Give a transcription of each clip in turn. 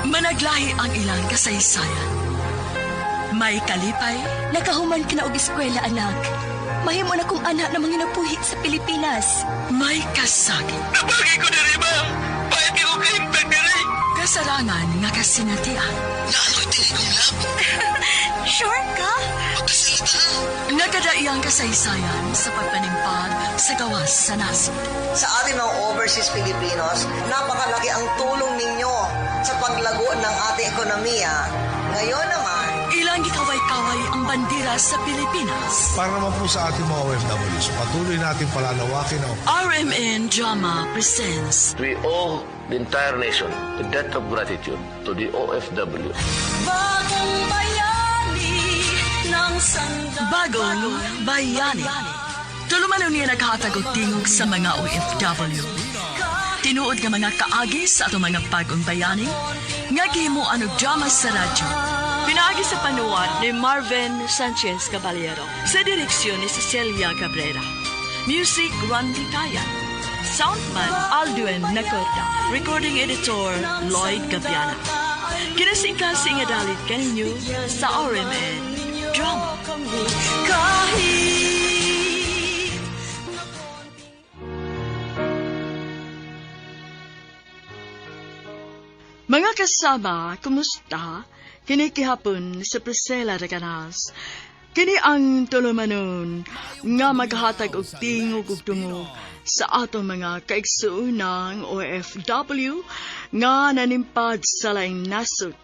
Managlahi ang ilang kasaysayan. May kalipay, Nakahuman ka na og eskwela, anak. Mahimo na kong anak na mga napuhit sa Pilipinas. may kasakit, Nabagi ko diri, ma'am. Bayad ko kaimpag diri. kasarangan nga kasinatian. Naloy diri kong lab. Sure ka? Pagkasalita. Nagadaiyang kasaysayan sa pagpanimpag sa gawas sa nasod. Sa ating mga overseas Filipinos, napakalaki ang tulong ninyo sa paglago ng ating ekonomiya. Ngayon naman, Ilang gikaway-kaway ang bandera sa Pilipinas. Para naman po sa ating mga OFWs, patuloy natin palalawakin ang RMN Drama presents We owe the entire nation a debt of gratitude to the OFW. Bagong Bayani ng Bagong Bayani. Tulumanon niya naghatag og tingog sa mga OFW. Tinuod nga mga kaagi sa ato mga bagong bayani, nga gihimuan og drama sa radyo. Pinaagi sa panuwat ni Marvin Sanchez Caballero, sa direksyon ni Cecilia Cabrera. Music, Randy Tayan. Soundman, Aldwin Nacorda. Recording editor, Lloyd Gabiana. Kinasing-kasing adalit kaninyo sa RMN Drama. Mga kasama, kumusta? Kini kihapon sa Priscilla Reganas. Kini ang tulumanon nga maghatag og tingog ug tungog sa atong mga kaigsuunang OFW nga nanimpad sa laing nasod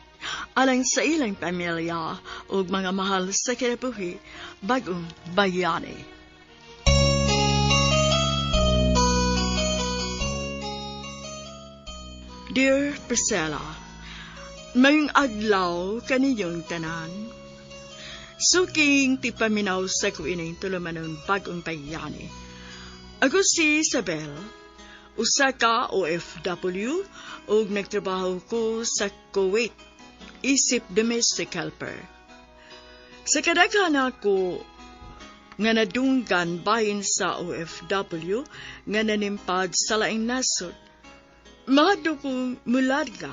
alang sa ilang pamilya ug mga mahal sa kinabuhi bagong bayani. Dear Priscilla, mayong adlaw kaniyong tanan. Suking ti paminaw sa kuining tulumanon bagong bayani. Ako si Isabel, usa ka OFW ug nagtrabaho ko sa Kuwait, isip domestic helper. Sa kadaghan ako nga nadunggan bahin sa OFW nga nanimpad sa laing nasod. Mahado kong mularga.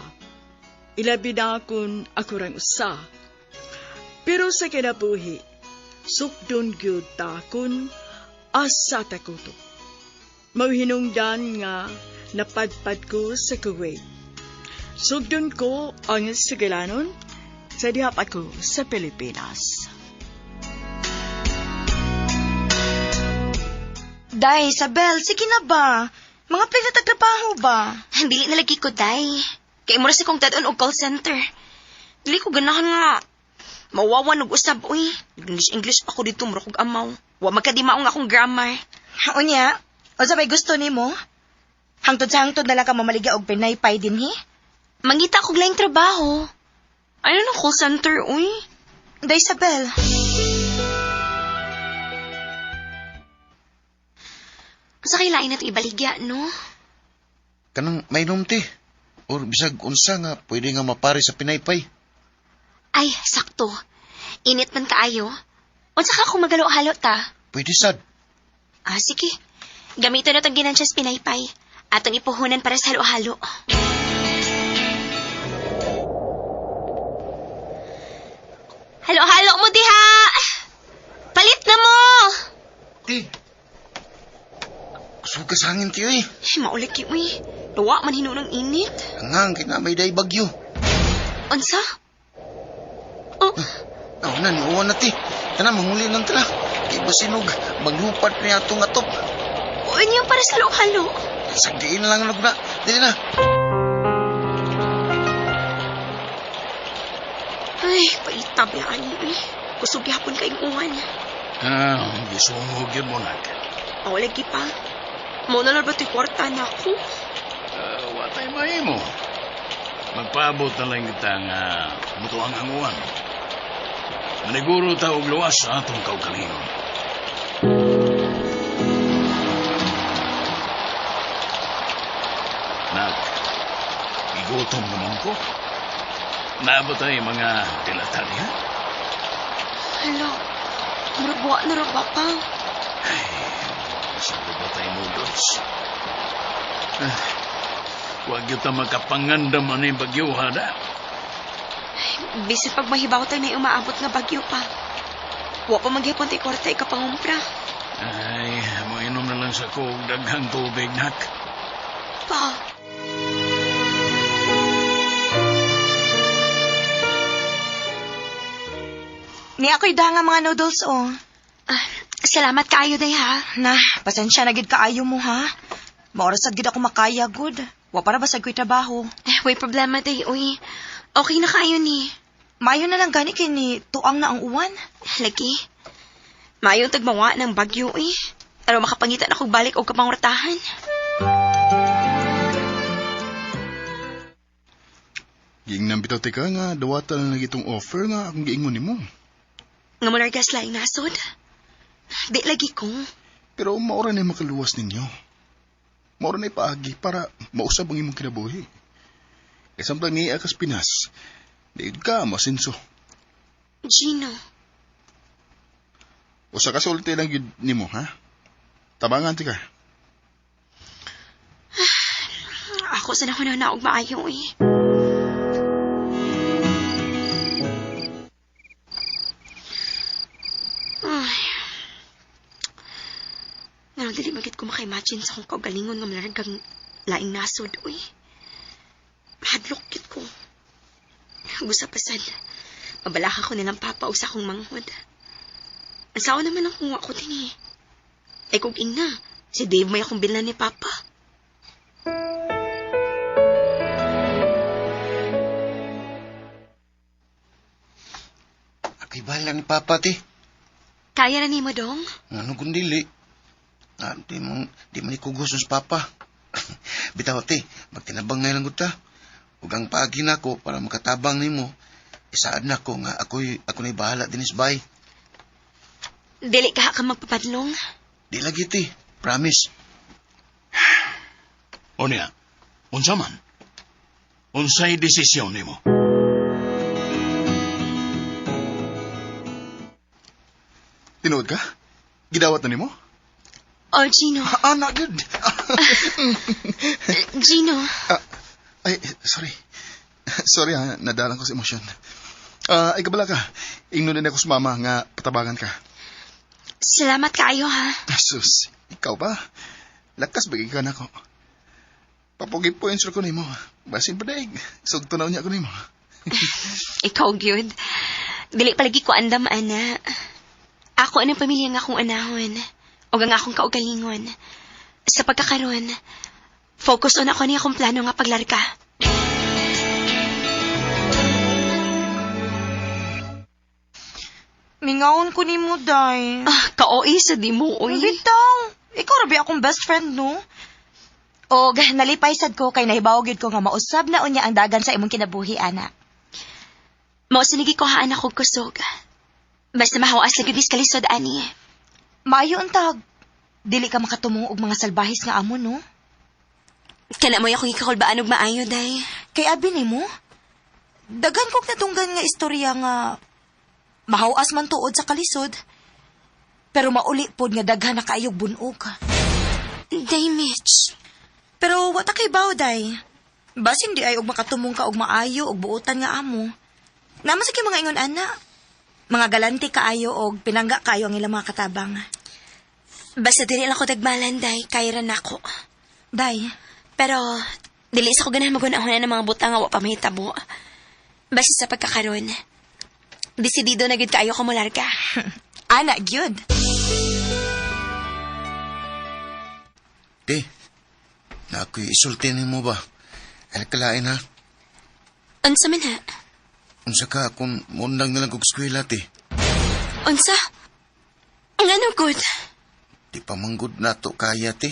Ilabi na akong ako rang usa. Pero sa kinabuhi, sukdon gyud ta kun asa ta kuto. Mauhinungdan nga napadpad ko sa Kuwait. Sugdon ko ang sigalanon sa dihap ako sa Pilipinas. Day, Isabel, sige na ba? Mga play na trabaho ba? Dili na lagi ko, day. Kaya mo rin kong dadon o call center. Dili ko ganahan nga. Mawawan og usab, uy. English pa ko dito, mura kong amaw. Wa magkadimaong akong grammar. Unya, o sabay gusto ni mo? Hangtod sa hangtod na lang ka mamaliga og pinaypay din, he? Mangita ko laing trabaho. Ano ng call center, uy? Day, Isabel. Sa kailain na ito ibaligya, no? Kanang may numti. Or bisag unsa nga pwede nga mapari sa pinaypay. Ay, sakto. Init man kaayo. Unsa ka kung magalo-halo ta? Pwede sad. Ah, sige. Gamitin na itong ginansyas pinaypay. Atong ipuhunan para sa halo-halo. Halo-halo mo, diha! Palit na mo! Ti. Kusog ka sa hangin tiyo eh. Maulik yun, uy. Luwa man hinunong init. Hangang kinamay day bagyo. Unsa? Oh, Na, niuwan na ti. Kana manghuli lang tala. Kay basinog, maglupad niya itong atop. uwan niyo para sa halo-halo. Sagdiin na lang na. Dili na. Ay, paitab na ani, uy. Kusog gihapon kayong uwan. Gisungog yun mo nag. Lagi pa. Mo na lang ba ito'y kwarta na ako? Watay mahimo. Magpaabot na lang kita nga mutuang hanguan. Maniguro ta og luwas sa atong kaugalingon. Nak, igutom naman ko. Naabot ay mga dilata niya. Hala, murabuwa na rin ba pa? Sabi ba tayo noodles? Huwag yun ta makapangandam ano yung bagyo, hada. Bisit pag mahibaw tayo may umaabot nga bagyo pa. Wa pa maghipon tayo kwarta ikapangumpra. Ay, mainom na lang sa kog daghang tubig, nak. Pa, Ni ako'y nga mga noodles, oh. salamat kaayo day ha. Na, pasensya na gid kaayo mo, ha? Maorasad gid ako makaya, good. Wa para basag ko'y trabaho. Way problema day, uy. Okay na kayo ni. Mayo na lang gani kini tuang na ang uwan. Lagi. Mayong tagmawa ng bagyo, eh. Pero makapangitan ako balik o kapangurtahan. Giingnan bitaw tika nga, dawatan lang itong offer nga akong giingon nimo. Nga mo largas laing nasod. Di lagi ko. Pero maura na makaluwas ninyo. Maura na ipaagi para mausab ang imong kinabuhi. Kasamtang ni akas Pinas, diid ka masinso. Gino. Usa ka sulti lang yun nimo, ha? Tabangan tika. Ako sa nakunan na og maayo, eh. Ay. Nga dili magit ko maka-imagine sa akong kaugalingon nga malargang laing nasod, uy. Mahadlok yun ko. Gusto pasan. Mabalaka ko nilang papa o sa akong manghod. Ang sao naman ang kuha ko din eh. Ay kung ina, si Dave may akong bilan ni papa. Ako'y bahala ni Papa, ti. Kaya na ni mo, dong? Ano kung dili? Di man ikugusto sa Papa. Bitaw, ti, magtinabang ngayon lang ko ta. Ug ang paagi na ko para makatabang nimo. Isaad na ko nga ako na bahala din isbay. Dili ka magpapadlong. Di lagi, ti. Promise. O niya, unsa man? Unsay desisyon nimo? Tinuod ka? Gidawat na nimo? Oh, Gino. Anak, good. Gino. Ay, sorry. Sorry ha, nadalang ko sa emosyon. Ay, kabala ka. Ingnon din ako sa mama nga patabangan ka. Salamat kaayo, ha? Sus, ikaw ba? Lakas bagay ka na ko. Papugi po yung ko nimo. Basin pa daig. Sugto na niya ko nimo. Ikaw, gyud. Dili palagi ko andam, ana. Ako ang pamilya nga akong anahon. O nga akong kaugalingon. Sa pagkakaroon, focus on ako niya akong plano nga paglarga. Mingaon ko ni mo, day. Kaoy sa di mo, oy. Bitaw, ikaw rabi akong best friend, no? O, nalipay sad ko kay nahibawagid ko nga mausab na unya ang dagan sa imong kinabuhi, ana. Mao sinigi ko haan ako kusog. Basta mahawas na gudis kalisod, ani. Maayo ang tag. Dili ka makatumong og mga salbahis nga amo, no? Kana mo akong ikakulbaan og maayo, day. Kay abi nimo, dagan kog natunggan nga istorya nga mahawas man tuod sa kalisod. Pero mauli pod nga daghan na kaayog bunog. Day, Mitch. Pero wata kay baw, day. Basin di ay og makatumong ka og maayo og buotan nga amo. Naman sa mga ingon, ana. Mga galanti kaayo og pinangga kayo ang ilang mga katabang. Basta dili lang ko dagmalan, day. Kaya rin ako. Day. Pero, dili sa ko ganahan magunahon ng mga butang nga wa pa mahitabo. Basta sa pagkakaroon, desidido na gud kaayo ko mularga. Ana, gyud. Ti, na ako'y isulti mo ba? Ay kalain, ha? Unsa man ha? Unsa ka kung mundang na lang kong eskwela, ti. Unsa? Ang ano good? Di pa manggod na to kaya, ti.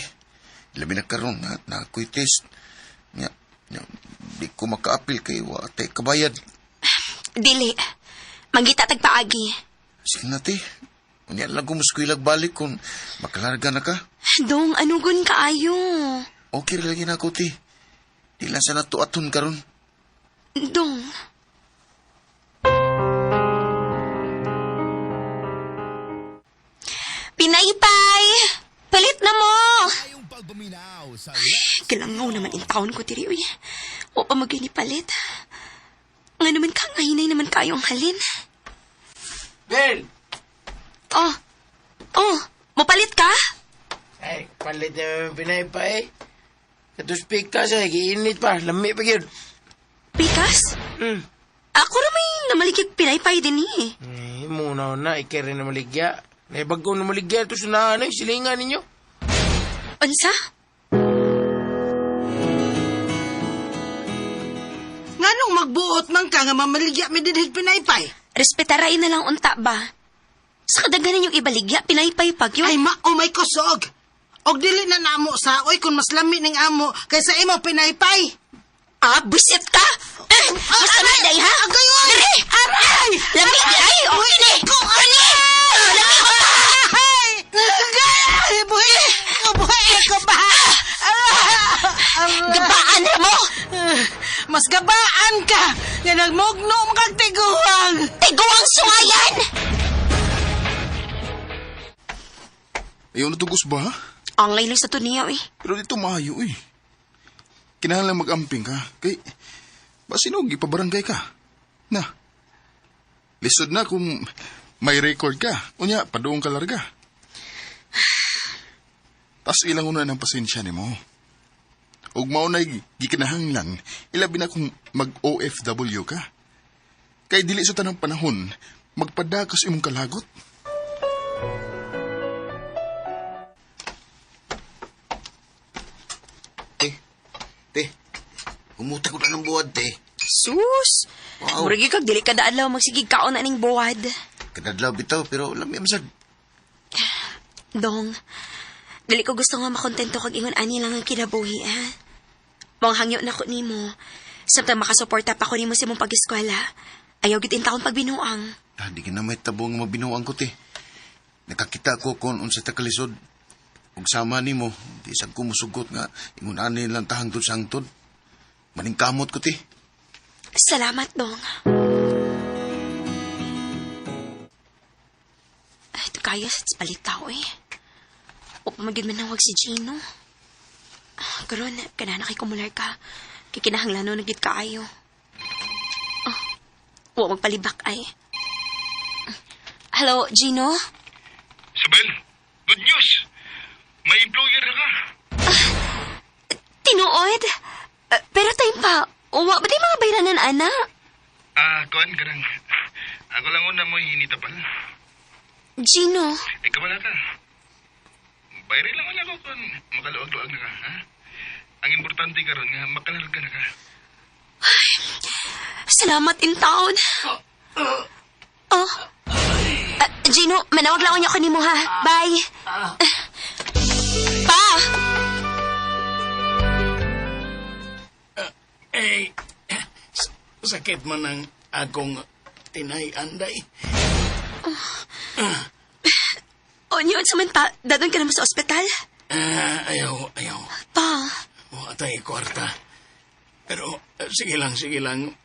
Labi na karon na ako'y test. Nga, di ko maka-apil kay wate kabayad. Dili. Manggita tagpaagi. Sige na, ti. Unya lang kung muskwilag balik kung makalarga na ka. Dong, anugon kaayo. Okay lagi na ako, ti. Di lang sana tuaton karon. Dong. Pinaypay! Palit na mo! Kilangaw naman in taon ko, tiri. Uy, o pa maginipalit. Nga Nga naman ka, ngahinay naman kayong halin. Bel! Oh, mapalit ka? Ay, palit na pinaypay. Katuspik ka sa, giinit pa, lami pa yun. Pikas? Ako ramay namaligig pinaypay din eh. Muna na, ikere na maligya. May bago na maligya ito sa nanay, silingan ninyo. Unsa? Nganong magbuot man ka nga mamaligya mi dinhig pinaypay? Respetaray na lang unta ba? Sa kadaganan yung ibaligya, pinaypay pag yun. Ay may kusog. Og dili na namo sa oy kung mas lami ning amo kaysa imo pinaypay. Bisit ka! Mas lami day ha? Agayon! Dere! Aray! Lami day! Okay ni! Kani! Lami ko pa! Ay! Buhay ko ba? Gabaan na mo! Mas gabaan ka! Nga nagmugnom kag tiguang! Tiguang suwayan! Ayaw na tugos ba? Ang laylang sa tuniyaw eh. Pero dito maayo eh. Kinahanglan mag-amping ka. Kay, basinog, ipabarangay ka. Na, lisod na kung may record ka. Unya, padoong ka larga. Tas ilang una ng pasensya ni mo. Ug maunay gikinahanglan, ilabi na kung mag-OFW ka. Kay dili sa tanang panahon, magpadakas imong kalagot. Umuta ko na ng buwad, te. Sus! Wow. Muragi kag dili ka daadlaw magsigig kaon na ning buwad. Kadadlaw bitaw, pero alam niya masad. Dong, dili ko gusto nga makontento kag ingon ani lang ang kinabuhi, ha? Manghangyo na ko nimo. Samtang makasuporta pa ko nimo sa imong pag-eskwela. Ayaw gid intawon pagbinuang. Di ka na may tabong nga mabinuang ko, te. Nakakita ko kung unsa ta kalisod. Ug sama nimo, di sad ko musugot nga ingon ani lang ta hangtod-hangtod. Maningkamot ko, te. Salamat, Dong. Ito kaya sa palitaw eh. O pamagid manawag si Gino. Karon, kanana kay kumular ka. Kikinahanglan no nagit kaayo. Huwag magpalibak ay. Hello, Gino? Sabel, good news. May employer na ka. Tinuod? Pero time pa, uwa ba di mga bayranan, ana? Kuan ka lang. Ako lang una mo hinita pala. Gino? Ikaw wala ka. Bayri lang wala ko kung makaluag-luag na ka, ha? Ang importante ka ron nga, makalarga na ka. Salamat in town. Gino, manawag lang niyo kanimo ha. Bye. Pa! Sakit man ang akong tinay-anday. O niyo, samanta, dadon ka naman sa ospital? Ayaw. Pa. Atay kwarta. Pero sige lang.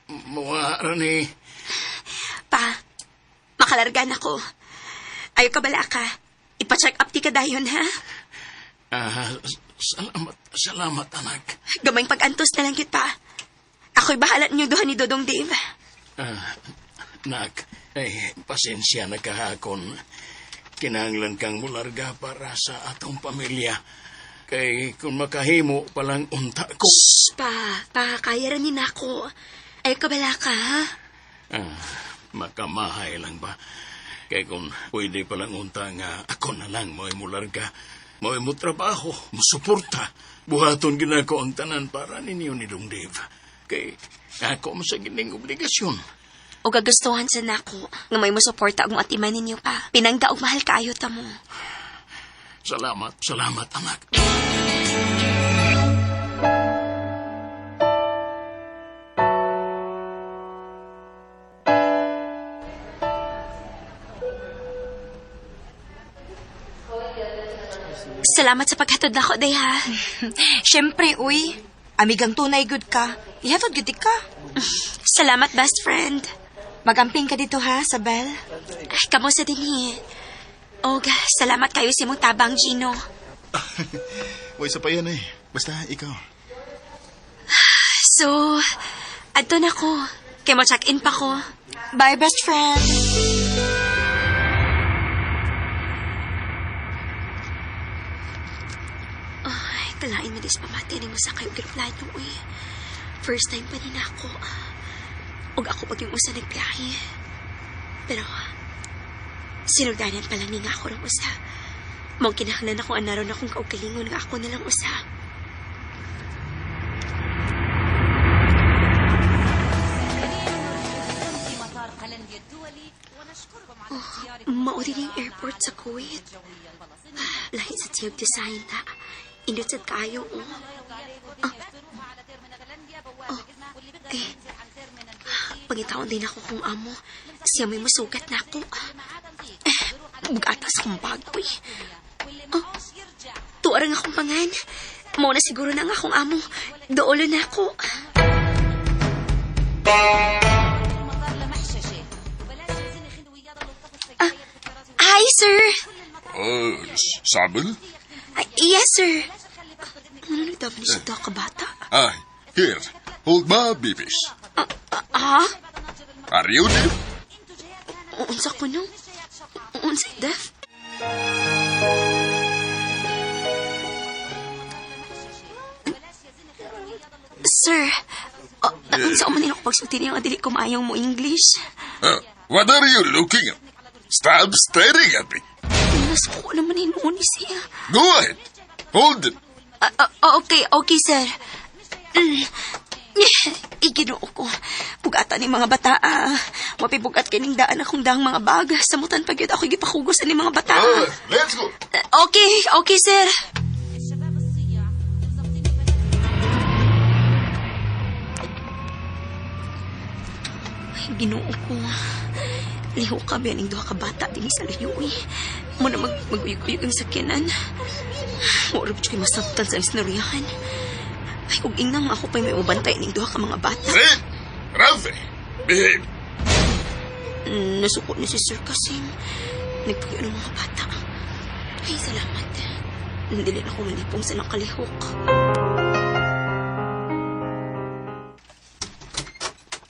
Mawara ni. Pa, makalargan ako. Ayaw ka bala ka. Ipa-check up ti ka dayon, ha? Salamat, anak. Gamayng pag-antos na lang kita. Ako'y bahala niyo duha ni Dodong Dave. Nak, pasensya na kahakon. Kinahanglan kang mularga para sa atong pamilya. Kay kung makahimo palang unta ko. Shhh, pa, kaya rin ako. Ayaw ka bala ka, ha? Makamahay lang ba? Kay kung pwede palang unta nga ako na lang mo'y mularga. Mo'y mo trabaho, musuporta. Buhaton ginako ang tanan para ninyo ni Dong Dave. Kay ako mo sa gining obligasyon. O gagustuhan sa nako nga may musuporta og matiman ninyo pa. Pinangda og mahal kaayo ta mo. Salamat, anak. Salamat sa paghatod nako, day ha. Siyempre, uy. Amigang tunay good ka. Ihatod gud ka. Salamat, best friend. Magamping ka dito ha, Sabel. Ay, kamusta din eh. Salamat kayo si mong tabang, Gino. Uy, isa pa yan eh. Basta ikaw. So, adto na ko. Kaya mo check-in pa ko. Bye, best friend. Ay, kalain mo dis pamati ni mo sa kayo aeroplano, uy. First time pa rin ako. Og ako pag yung usa nagbiyahe. Pero, sinugdanan pa lang ni nga ako ng usa. Mong kinahanglan ako anaron akong kaugalingon nga ako nalang usa. Mauri yung airport sa Kuwait. Lahit sa tiyog design ta. Indot sa kayo, oh. Pangitaon din ako kung amo. Siya may masugat na ako. Bugatas akong bagoy. Tuarang akong pangan. Mao na siguro na nga akong amo. Doolo na ako. Hi, sir. Sabel? Yes, sir. Ano nagdabi ni siya ka bata? Here. Hold my babies. Ha? Are you deaf? Unsa ko no? Unsa deaf? Sir, unsa man nila ko pagsulti niya nga dili ko maayong mo English? What are you looking at? Stop staring at me. Nasuko naman hinuon ni siya. Go ahead. Hold it. Okay, sir. Iginoo ko. Bugatan ni mga bata. Mapibugat kining daan akong daang mga bag. Samutan pag yun ako gipakugos ni mga bata. Let's go. Okay, sir. Ay, ginoo ko. Liho ka ba yung duha ka bata din sa liyoy. Mo na mag-uyog-uyog ang sakyanan. Mura ba siya masabtan sa isnariyahan. Ay, kung inang ako pa'y may ubantay ng duha ka mga bata. Red! Ralphie! Behave! Nasuko ni si Sir Kasim. Nagpagyo ng mga bata. Ay, salamat. Hindi na ako malipong sa nakalihok.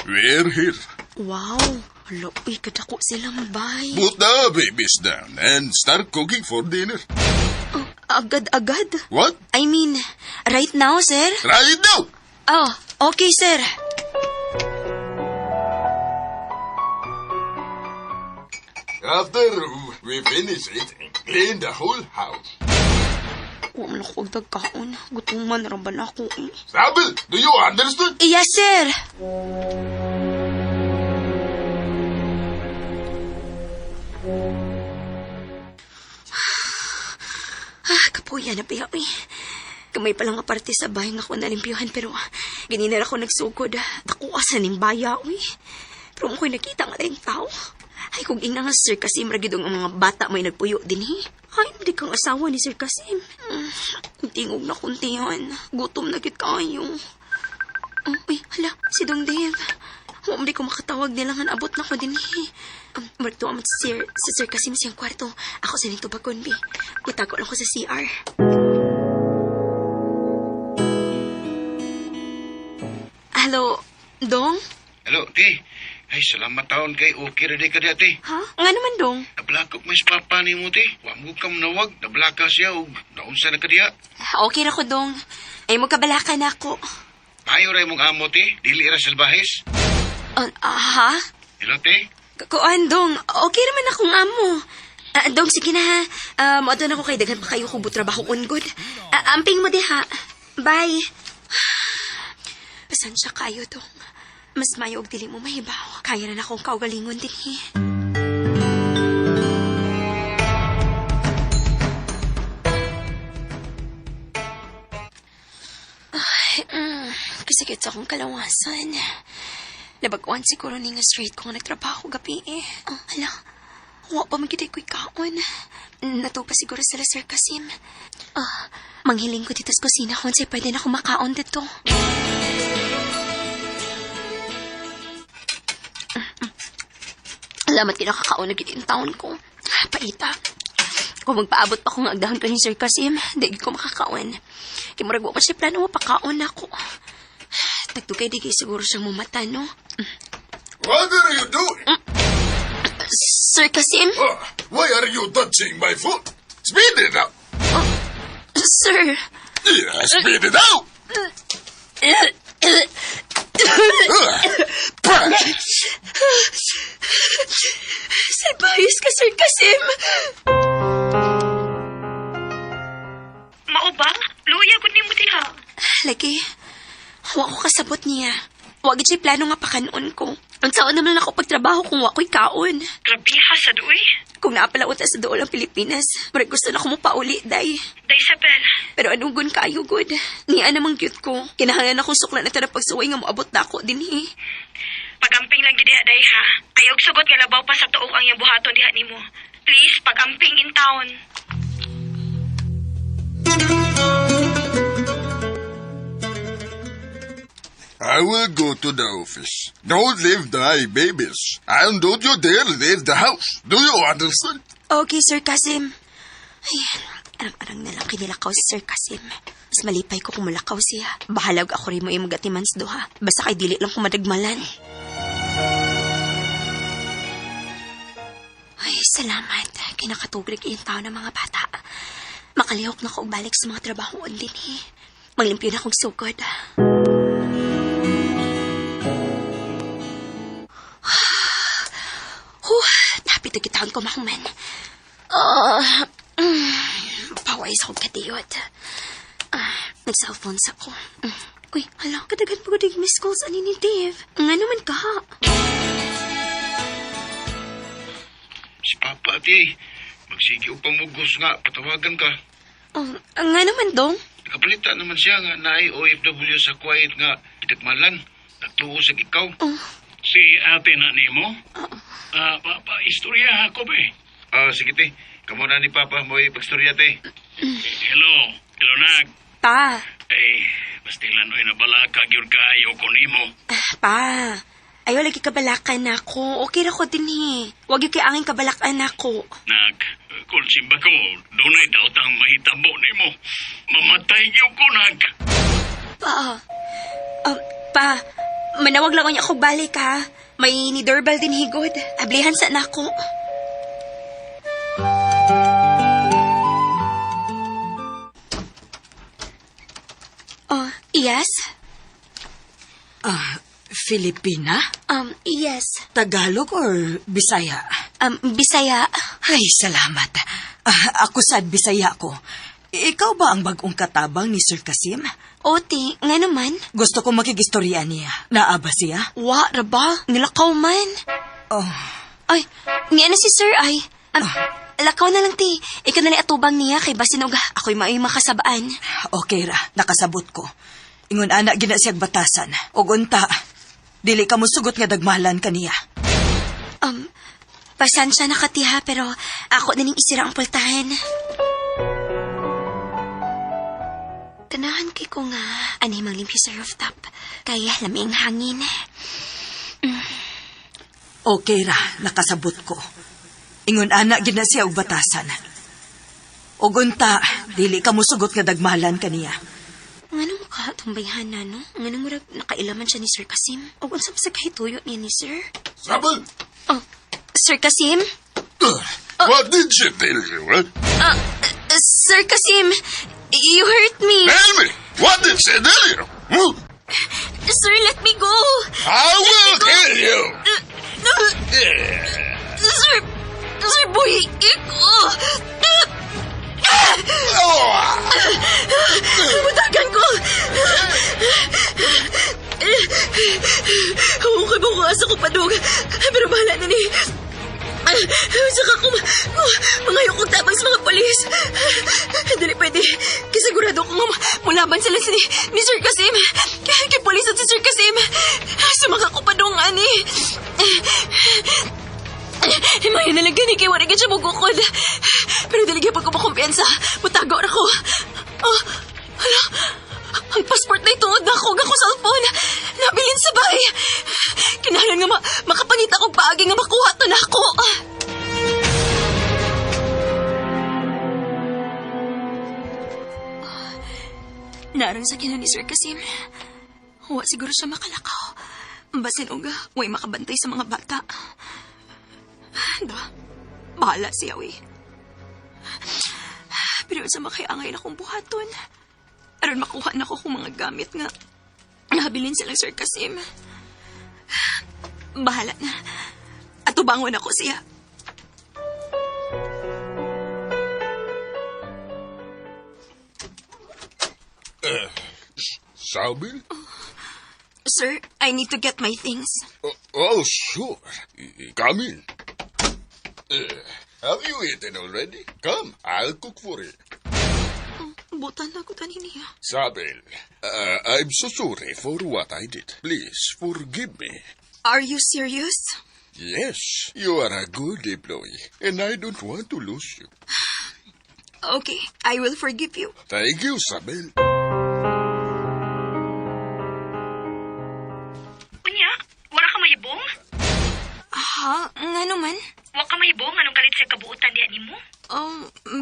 We're here. Wow! Hala, uy, kadako silang bay. Put the babies down and start cooking for dinner. Agad-agad? What? I mean, right now, sir? Right now! Oh, okay, sir. After we finish it, clean the whole house. Huwag ko dagkaon. Gutuman ramban ako eh. Sabel, do you understand? Yes, sir. Kapuya na piya, uy. Kamay palang nga parte sa bahay nga ako nalimpyuhan, pero ganinar ako nagsugod. Takuasan ng baya, uy. Pero ako'y nakita nga tayong tao. Ay, kung ina nga, Sir Kasim, ragidong ang mga bata may nagpuyo din, eh. Ay, hindi kang asawa ni Sir Kasim. Tingog na kuntihan. Gutom na git kayo. Uy, hala, si Dong Dave. Hindi ko makatawag nila nga abot na ko din, eh. Maragtuwa mo si Sir Kasim siyang kwarto. Ako sa nito bagon, bi. Itago lang ko sa CR. Hello, Dong? Hello, ti. Ay, salamat taon kay okay rin ka dati. Ha? Nga naman, Dong? Nablakok mo sa papa ni mo, ti. Wa mo kam nawag. Nablaka siya o naunsa na ka diya. Okay na ko, Dong. Ay, magkabalaka na ako. Payo rin mong amo, ti. Dili ra salbahis. Ha? Hello, ti. Kuan, Dong. Okay naman akong amo. Dong, sige na ha. Maado na ko kay daghan pa kayo kung butrabaho ungod. Amping mo di ha. Bye. Pasensya kayo, Dong. Mas mayo og dili mo mahibaw. Kaya na akong kaugalingon din eh. Kasi kitsa akong kalawasan. Nabagwan siguro ni nga straight ko nga nagtrabaho gabi eh. Hala, huwa pa magiday ko'y kaon. Nato pa siguro sila Sir Kasim. Manghiling ko dito sa kusina kung sa'y pwede na kumakaon dito. Alamat kinakakaon na gito yung taon ko. Paita. Kung magpaabot pa kung agdahon ko ni Sir Kasim, di ko makakaon. Kimurag mo pa siya plano mo, pakaon ako. Tagtugay di kayo siguro siyang mumata, no? What are you doing? Sir Kasim? Why are you touching my foot? Speed it up. Sir. Yeah, speed it out. Salbayos ka, Sir Kasim. Mao ba? Luya gud nimo diha. Lagi, wa ko kasabot niya. Wa gid siya plano nga pakanon ko. Unsaon naman ako pagtrabaho kung wa ko'y kaon. Grabe ha sa duoy. Kung naapala uta sa dool ang Pilipinas, marag gusto na ko mo pauli, day. Day Isabel. Pero anugon kaayo, good. Niya namang cute ko. Kinahanglan akong sukla na tara pagsuway nga moabot na ako din, eh. Pagamping lang gid diha, day ha. Kayog sugot nga labaw pa sa tuog ang iyang buhaton diha nimo. Please, pagamping in town. I will go to the office. Don't leave the babies. And don't you dare leave the house. Do you understand? Okay, Sir Kasim. Ay, arang-arang na lang kinilakaw si Sir Kasim. Mas malipay ko kung malakaw siya. Bahalag ako rin mo yung magatimans doha. Basta kay dili lang kung madagmalan. Ay, salamat. Kinakatugrig yung tao ng mga bata. Makalihok na ko balik sa mga trabahoon din, eh. Maglimpyo na akong sugod. Tapit na kitahon ko, Mahman. Paway sa kong katiyot. Nag-cellphone sa ko. Uy, hala, kadagan pa ko dig miss calls ani ni Dave. Nga naman ka, ha? Si Papa, ati. Magsige o pamugos nga, patawagan ka. Nga naman, Dong. Nakapalita naman siya nga naay OFW sa quiet nga itakmalan. Nagtuo sa ikaw. Si ate na nimo? Istorya ako ba Sige, te. Kamu na ni Papa mo ipagstorya, te. Hello. Hello, Nag. Pa. Pastilan oy nabala ka gyud kaayo ko nimo. Pa. Ayaw lagi kabalakan ako. Okay ra ko din, eh. Huwag yung kaya angin kabalakan ako. Nag, kung simba ko, dunay daw tang mahitabo nimo. Mamatay niyo ko, Nag. Pa, manawag lang niya ako balik, ha. May ni doorbell din higod. Ablihan sa nako. Yes? Filipina? Yes. Tagalog or Bisaya? Bisaya. Ay, salamat. Ako sad Bisaya ko. Ikaw ba ang bagong katabang ni Sir Kasim? Oti, nga naman. Gusto ko makigistorya niya. Naaba siya? Wa, raba. Nilakaw man. Ay, niya na si Sir ay. Lakaw na lang, ti. Ikaw na atubang niya kay Basinog. Ako'y may makasabaan. Okay ra, nakasabot ko. Ingon anak gina siyag batasan. O unta, dili ka mo sugot nga dagmahalan ka niya. Pasensya na katiha, pero ako na ning isira ang pultahan. Tanahan kay ko nga, anay mang limpyo sa rooftop. Kaya laming hangin. Okay ra, nakasabot ko. Ingon anak gina siya og batasan. O unta, dili ka mo sugot nga dagmahalan ka niya. Nga mo ka, tumbayhan na, no? Nga nang murag nakailaman siya ni Sir Kasim. O unsa sa kahituyo niya ni Sir? Sabal! Sir Kasim? What did she tell you, huh? Sir Kasim, you hurt me. Tell me! What did she tell you? Sir, let me go. I will kill you! Sir, boy, iko. Matagan ko. Hukay mo ko asa ko padug. Pero bahala na ni. Saka ko mangayo kong tabang sa mga polis. Dali pwede. Kisigurado ko mulaban sila ni Sir Kasim. Kay polis at si Sir Kasim. Sumaka ko padung, ani. Mayo na lang gani kay wala siya magukod. Pero daligyan pag ko makumpiyansa, matago na ko. Hala, ang passport na ituod na ako, ako cellphone. Nabilin sa bay. Kinahanglan nga makapangita kong paagi nga makuha to na ako. Narang sa kinan ni Sir Kasim. Huwa siguro siya makalakaw. Basin uga, way makabantay sa mga bata. Bahala siya, we. Pero sa makaiangay na kong buhaton. Aron makuha na ko kung mga gamit nga. Nahabilin silang Sir Kasim. Bahala na. At tubangon ako siya. Sabil? Sir, I need to get my things. Oh, sure. Come in. Have you eaten already? Come, I'll cook for you. Butan na ko tanin niya. Sabil, I'm so sorry for what I did. Please, forgive me. Are you serious? Yes, you are a good employee, and I don't want to lose you. Okay, I will forgive you. Thank you, Sabil. Unya, wala ka mahibong? Ha? Nga naman? Wa ka mahibong? Anong kalit sa kabuutan diyan nimo?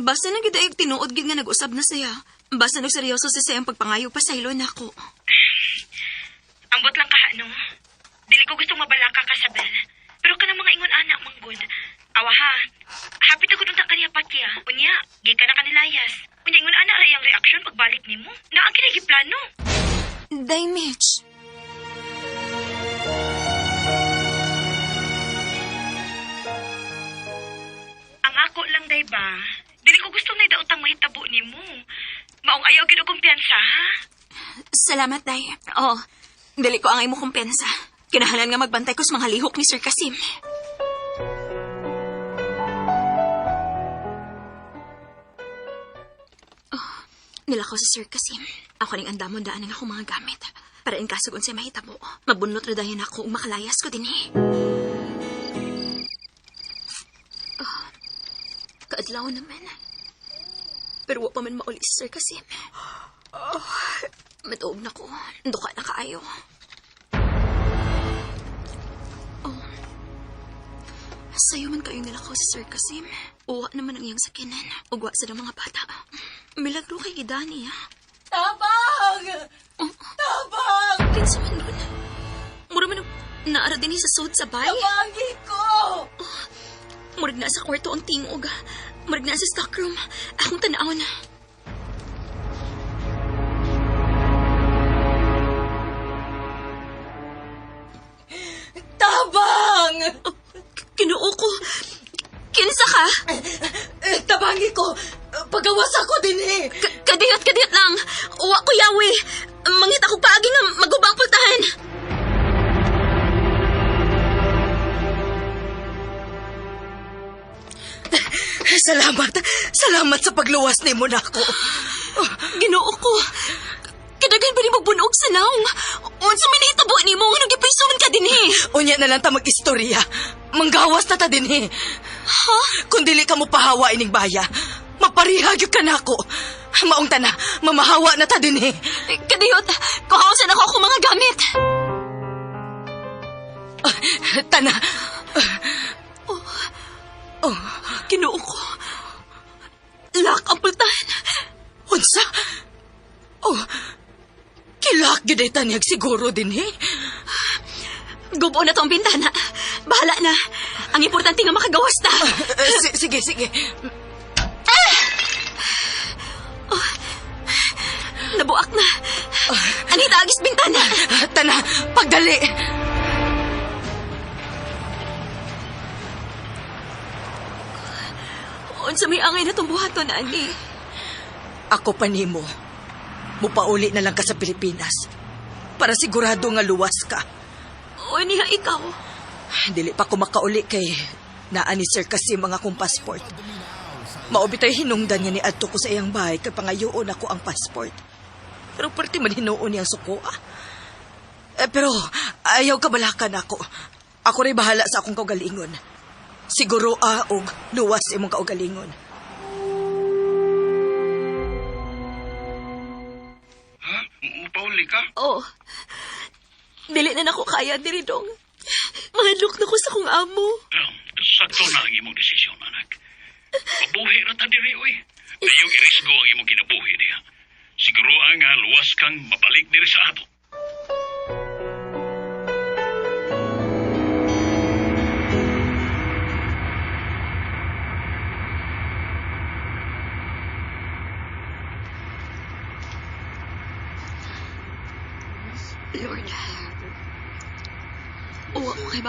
Basta na gidayag tinuod gid nga nag-usab na siya. Basta nagseryoso si sayang pagpangayo pa sa ilo na ako. Ambot lang ka, no? Dili ko gustong mabalaka ka, Sabel. Pero ka ng mga ingon anak, manggod. Awa ha, hapit ako nung kaniya patya. Unya, gi ka na kanilayas. Unya, ingon anak ray ang reaksyon pagbalik nimo. Na ang kinagiplano. Day, Mitch. Ang ako lang, day ba? Dili ko gusto na idaotang mahitabo nimo. Maong ayaw gid og kumpiyansa, ha? Salamat, Day. Dili ko angay mo kumpensa. Kinahanglan nga magbantay ko sa mga lihok ni Sir Kasim. Nilakaw si Sir Kasim. Ako ning andamon daan ng akong mga gamit. Para in kaso kung siya mahitabo, mabunot ra dayon ako ug makalayas ko dinhi. Kaadlaw naman. Pero wa pa man mauli si Sir Kasim. Matuog na ko. Duka na kaayo. Sayo man kayo nilakaw si Sir Kasim. Uwa naman ang iyang sakinan. Ugwa sa mga bata. Milagro kay Gidani, ha? Tabang! Tabang! Kinsa man nun? Mura man naara din sa sud sa bay. Tabangi ko! Murag na sa kwarto ang tingog. Murag na sa stockroom. Akong tanawon. Tabang! Kinuo ko. Kinsa ka? Tabangi ko. Pagawas ako din eh. Kadiyot lang. Uwa ko yawi. Mangit ako paagi nga magubang pultahan. Salamat sa pagluwas ni mo na ako. Ginoo ko. Kadagan pa ni magbunog sa naong. Unsa man itabo ni mo, anong gipaysuman ka din eh. Unya na lang ta mag-istorya. Manggawas na ta din eh. Ha? Kung dili ka mo pahawa ining baya, maparihagyo ka na ako. Maong na, mamahawa na ta din eh. Kadiyot, kuhawasan ako akong mga gamit. Tana. Ginoo ko. Lak ang pultahan. Unsa? Kilak gid ay tanyag siguro din eh. Gubo na tong bintana. Bahala na. Ang importante nga makagawas ta. Sige. Nabuak na. Anita, agis bintana. Tana, pagdali. Unsa may angay na tong buhaton, ani? Ako pa nimo. Mupauli na lang ka sa Pilipinas. Para sigurado nga luwas ka. O niya ikaw? Dili pa ko makauli kay naa ni Sir Kasim ang akong passport. Maubitay hinungdan nga ni adto ko sa iyang bahay kay pangayoon ako ang passport. Pero perti man hinuon niyang suko. Pero ayaw kabalakan ako. Ako rin bahala sa akong kaugalingon. Siguro og luwas imong kaugalingon. Ha? Pauli ka? Oo. Dili na nako kaya diri dong. Mahadlok na ko sa kong amo. Sakto na ang imong desisyon, anak. Mabuhi ra ta diri, oy. Diyong irisgo ang imong kinabuhi diha. Siguro nga luwas kang mabalik diri sa ato.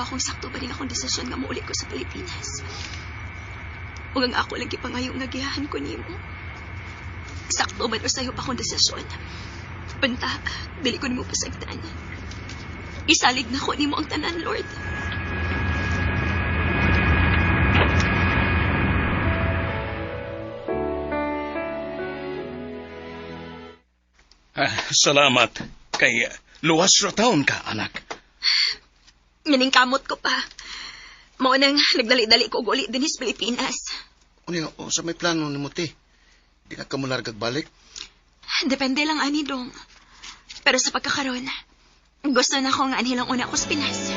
ba kung sakto ba rin akong desisyon nga muuli ko sa Pilipinas? Ug ang ako lagi pangayo nga gihahan ko nimo. Sakto ba sa'yo pa akong desisyon? Punta, dili ko nimo pasagdan. Isalig na ko nimo ang tanan, Lord. Salamat. Kay luwas ra taon ka, anak. Nganing kamot ko pa. Mao nang nagdali-dali ko uli din sa Pilipinas. O sa may plano ni mo, te? Di ka mulargag balik? Depende lang ani dong. Pero sa pagkakaroon, gusto na ko nga anilang una ko sa Pinas.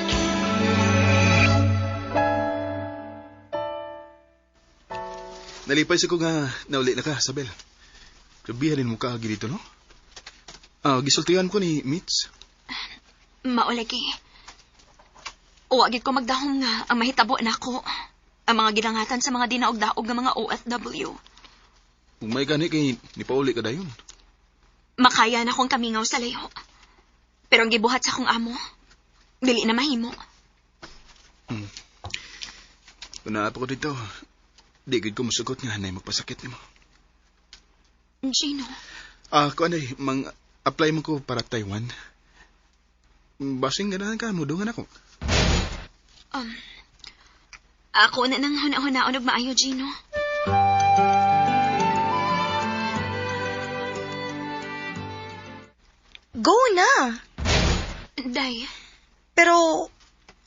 Nalipay sa ko nga nauli na ka, Sabel. Grabihanin mo ka dito, no? Gisultihan ko ni Mitz. Maulagi. Uwagid ko magdahom nga ang mahitabo na ko. Ang mga ginangatan sa mga dinaog-daog ng mga OFW. Kung may gani kay ni pauli ka dayon. Makaya na kong kamingaw sa layo. Pero ang gibuhat sa akong amo, dili na mahimo. Kung naapa ko dito, di gid ko musugot nga hanay magpasakit nimo. Gino. Kung anay, apply mo ko para Taiwan. Basing ganahan ka, mudungan ako. Ako na nang huna-hunaon og maayo, Gino. Go na! Day. Pero,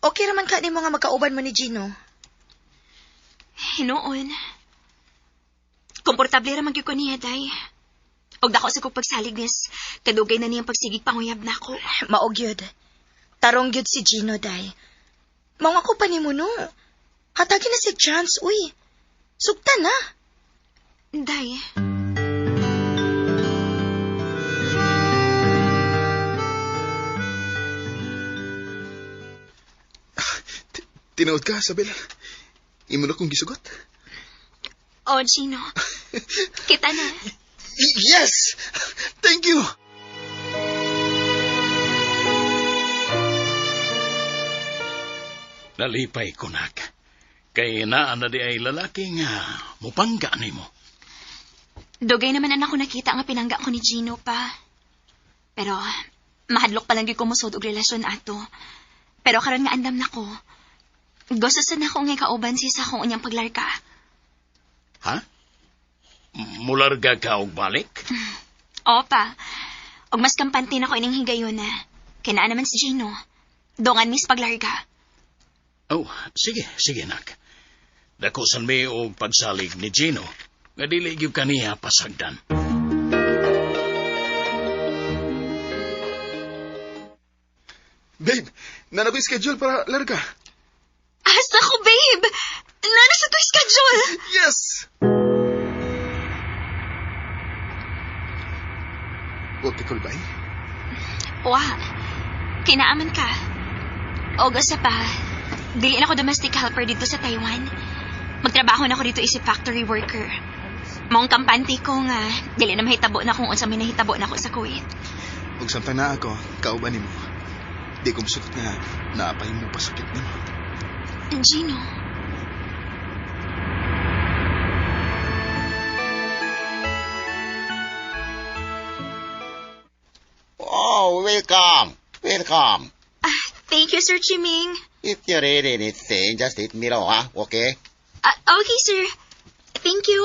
okay raman ka ni mga magkauban mo ni Gino. Hinoon. Komportable raman gyud ko niya, Day. Og dako sa kong pagsalignis, kadugay na niyang pagsigig panguyab na ako. Maog yun. Tarong yun si Gino, Day. Maong ako pa ni mo, no? Hatagin na si chance, uy. Sugta na. Day. Tinood ka, Sabel. Imo na kong gisugot. Oh, Gino. Kita na. Yes! Thank you! Nalipay ko, nak. Kay naa na di ay lalaki nga mupangga ni mo. Dugay naman anak ko nakita nga pinangga ko ni Gino pa. Pero, mahadlok pa lang di ko musod og relasyon ato. Pero karon nga andam na ko. Gusto sana ko nga kauban siya sa akong unyang paglarga. Ha? Mularga ka og balik? Opa. Og mas kampante na ko ining higayon na. Kinaa naman si Gino. Dongan mis paglarga. Oh, sige nak. Dako san may og pagsalig ni Gino, nga dili gyud kaniya pasagdan. Babe, nanakoy schedule para larga. Asa ko, babe? Nana sa to schedule? Yes! Okay, kulbay? Wa. Kinaaman ka. O gusto pa, dili na ako domestic helper dito sa Taiwan. Magtrabaho na ako dito isip factory worker. Maong kampante ko nga, dili na mahitabo na kung unsa may nahitabo na ako sa Kuwait. Huwag samtang na ako, kauban mo. Di ko masukot nga, naapay mo pasakit nimo. Gino. Oh, welcome. Welcome. Thank you, Sir Chiming. If you need anything, just let me know, huh? Okay? Okay, sir. Thank you.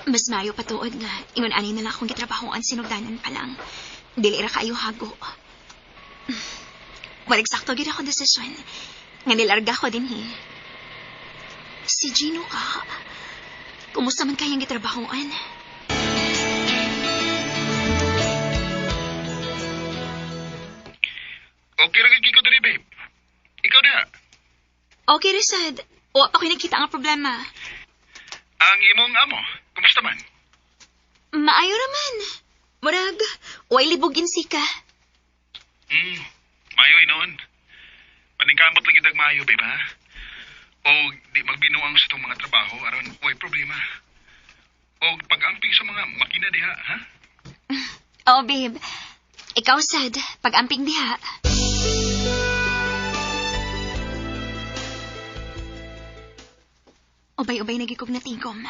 Mas mayo patuod nga, ingon ani na lang akong gitrabahoan sinugdanan pa lang. Dili ra kayo hago. Walig sakto gid ako desisyon. Nga nilarga ko din Si Gino ka. Kumusta man kayang gitrabahoan? Okay lang yung ko dali, babe. Ikaw na. Okay, Resad. O, ako nakita ang problema. Ang imong amo, kumusta man? Maayo naman. Murag, way libogin sika. Mayo noon. Paningkamot lagi dag maayo, babe, ha? O di magbinuang sa itong mga trabaho, aron way problema. O pag-amping sa mga makina diha, ha? Oh, babe. Ikaw sad, pag-amping diha. Ubay-ubay naging kog natigom.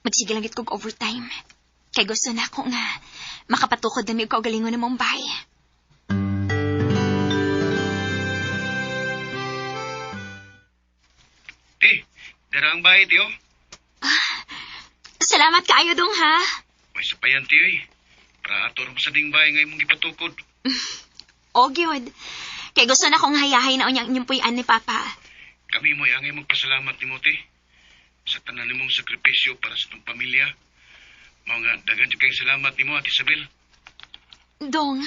Magsige lang kog overtime. Kay gusto na ako nga makapatukod na may kaugalingon na mong bahay. Ti, dara ang bahay, tiyo. Salamat kaayo dong ha. May sapayan, tiyo eh. Para ator mo sa ding bahay ngayon mong ipatukod. O, gyud. Kay gusto na akong hayahay na unyang inyong puyan ni Papa. Kami mo angay magpasalamat ni mo, ti. Sa tanan nimong sakripisyo para sa itong pamilya. Mga dagan siya kayong salamat ni mo, Ate Isabel. Dong.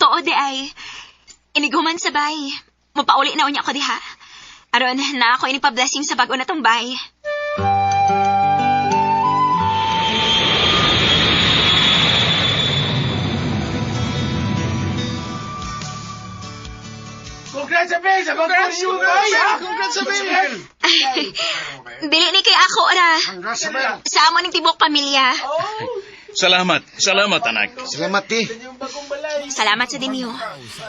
Too di ay. Iniguman sa bay. Mapauli na unya ko diha. Aron na ako inipa-blessing sa bago na tong bay. Congrats, Abel! Congrats, Abel! Congrats, Abel! Dili ni kay ako, ora. Sa amo ning tibok pamilya. Salamat. Salamat, anak. Salamat, ti. Salamat sa dinyo.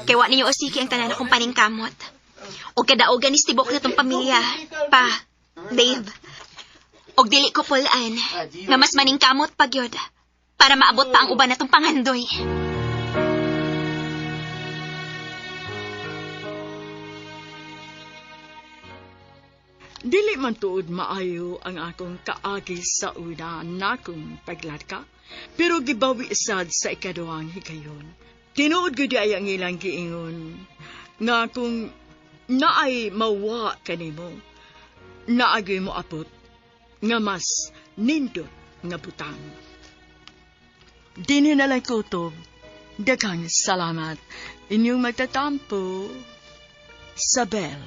Kay wa ninyo usiki ang tanan akong paningkamot. O kadaogan ni tibok na tong pamilya. Pa, Dave. Og dili ko pulaan nga mas maningkamot pa gyud para maabot pa ang uban natong panghandoy. Dili man tuod maayo ang akong kaagi sa una nakong pagladka, pero gibawi sad sa ikaduhang higayon. Tinuod gud ay ang ilang giingon nga kung naay mawa kanimo, naagay mo apot nga mas nindot nga butang. Dinhi na lang kutob, daghang salamat. Inyong magtatampo, Isabel.